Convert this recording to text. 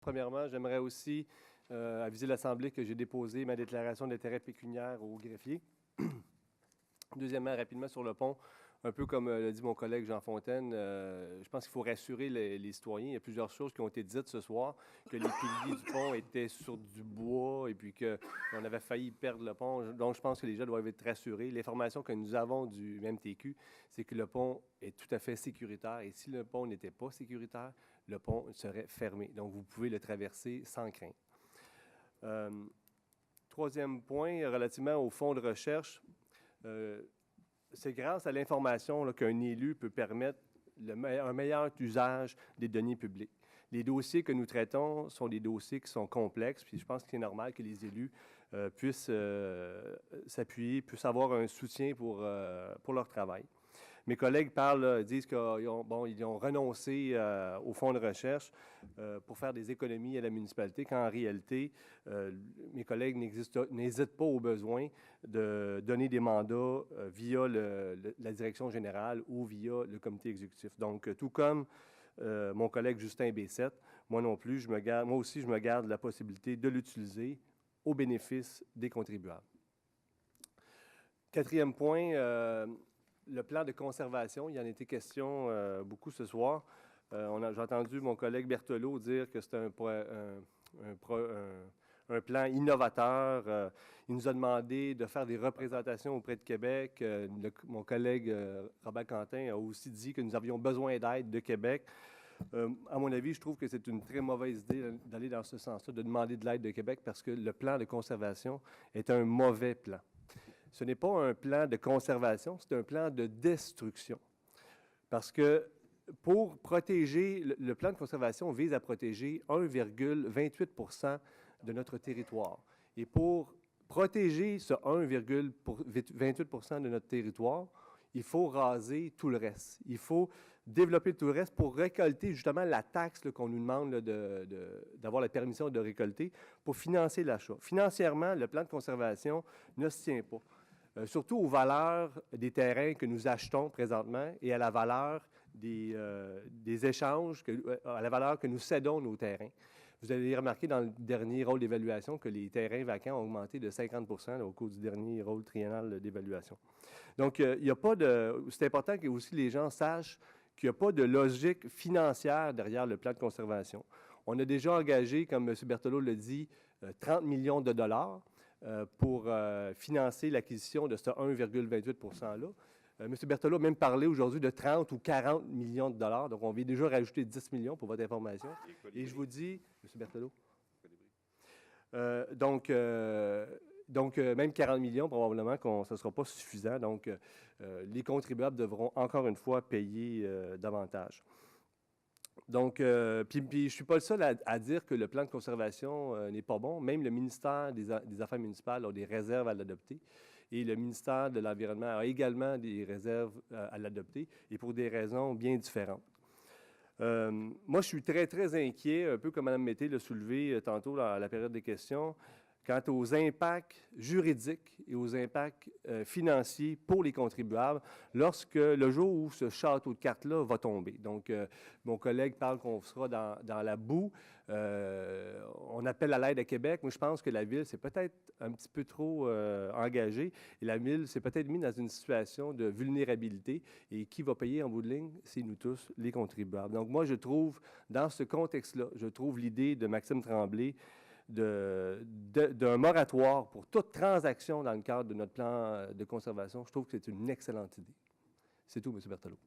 Premièrement, j'aimerais aussi aviser l'Assemblée que j'ai déposé ma déclaration d'intérêt pécuniaire au greffier. Deuxièmement, rapidement sur le pont, un peu comme l'a dit mon collègue Jean Fontaine, je pense qu'il faut rassurer les citoyens. Il y a plusieurs choses qui ont été dites ce soir, que les piliers du pont étaient sur du bois et puis qu'on avait failli perdre le pont. Donc, je pense que les gens doivent être rassurés. L'information que nous avons du MTQ, c'est que le pont est tout à fait sécuritaire. Et si le pont n'était pas sécuritaire, le pont serait fermé. Donc, vous pouvez le traverser sans crainte. Troisième point, relativement au fonds de recherche, c'est grâce à l'information qu'un élu peut permettre un meilleur usage des deniers publics. Les dossiers que nous traitons sont des dossiers qui sont complexes, puis je pense que c'est normal que les élus puissent s'appuyer, puissent avoir un soutien pour leur travail. Mes collègues disent qu'ils ont renoncé au fonds de recherche pour faire des économies à la municipalité, quand en réalité, mes collègues n'hésitent pas au besoin de donner des mandats via la direction générale ou via le comité exécutif. Donc, tout comme mon collègue Justin Bessette, moi aussi, je me garde la possibilité de l'utiliser au bénéfice des contribuables. Quatrième point, le plan de conservation, il y en a été question beaucoup ce soir. J'ai entendu mon collègue Berthelot dire que c'était un plan innovateur. Il nous a demandé de faire des représentations auprès de Québec. Mon collègue Robert Quentin a aussi dit que nous avions besoin d'aide de Québec. À mon avis, je trouve que c'est une très mauvaise idée d'aller dans ce sens-là, de demander de l'aide de Québec parce que le plan de conservation est un mauvais plan. Ce n'est pas un plan de conservation, c'est un plan de destruction. Parce que pour protéger, le plan de conservation vise à protéger 1,28 % de notre territoire. Et pour protéger ce 1,28 % de notre territoire, il faut raser tout le reste. Il faut développer tout le reste pour récolter justement la taxe qu'on nous demande d'avoir la permission de récolter pour financer l'achat. Financièrement, le plan de conservation ne se tient pas. Surtout aux valeurs des terrains que nous achetons présentement et à la valeur des échanges, à la valeur que nous cédons nos terrains. Vous avez remarqué dans le dernier rôle d'évaluation que les terrains vacants ont augmenté de 50 % au cours du dernier rôle triennal d'évaluation. Donc, il n'y a pas de... C'est important que aussi les gens sachent qu'il n'y a pas de logique financière derrière le plan de conservation. On a déjà engagé, comme M. Berthelot l'a dit, 30 millions de dollars pour financer l'acquisition de ce 1,28 %-là. M. Berthelot a même parlé aujourd'hui de 30 ou 40 millions de dollars. Donc, on vient déjà rajouter 10 millions pour votre information. Et je vous dis, M. Berthelot, même 40 millions, probablement que ce ne sera pas suffisant. Donc, les contribuables devront encore une fois payer davantage. Donc, puis je ne suis pas le seul à dire que le plan de conservation n'est pas bon. Même le ministère des Affaires municipales a des réserves à l'adopter. Et le ministère de l'Environnement a également des réserves à l'adopter, et pour des raisons bien différentes. Moi, je suis très, très inquiet, un peu comme Mme Mété l'a soulevé tantôt à la période des questions, quant aux impacts juridiques et aux impacts financiers pour les contribuables lorsque le jour où ce château de cartes-là va tomber. Donc, mon collègue parle qu'on sera dans la boue. On appelle à l'aide à Québec. Moi, je pense que la Ville s'est peut-être un petit peu trop engagée et la Ville s'est peut-être mise dans une situation de vulnérabilité. Et qui va payer en bout de ligne? C'est nous tous, les contribuables. Donc, moi, je trouve, dans ce contexte-là, je trouve l'idée de Maxime Tremblay d'un moratoire pour toute transaction dans le cadre de notre plan de conservation, je trouve que c'est une excellente idée. C'est tout, M. Berthelot.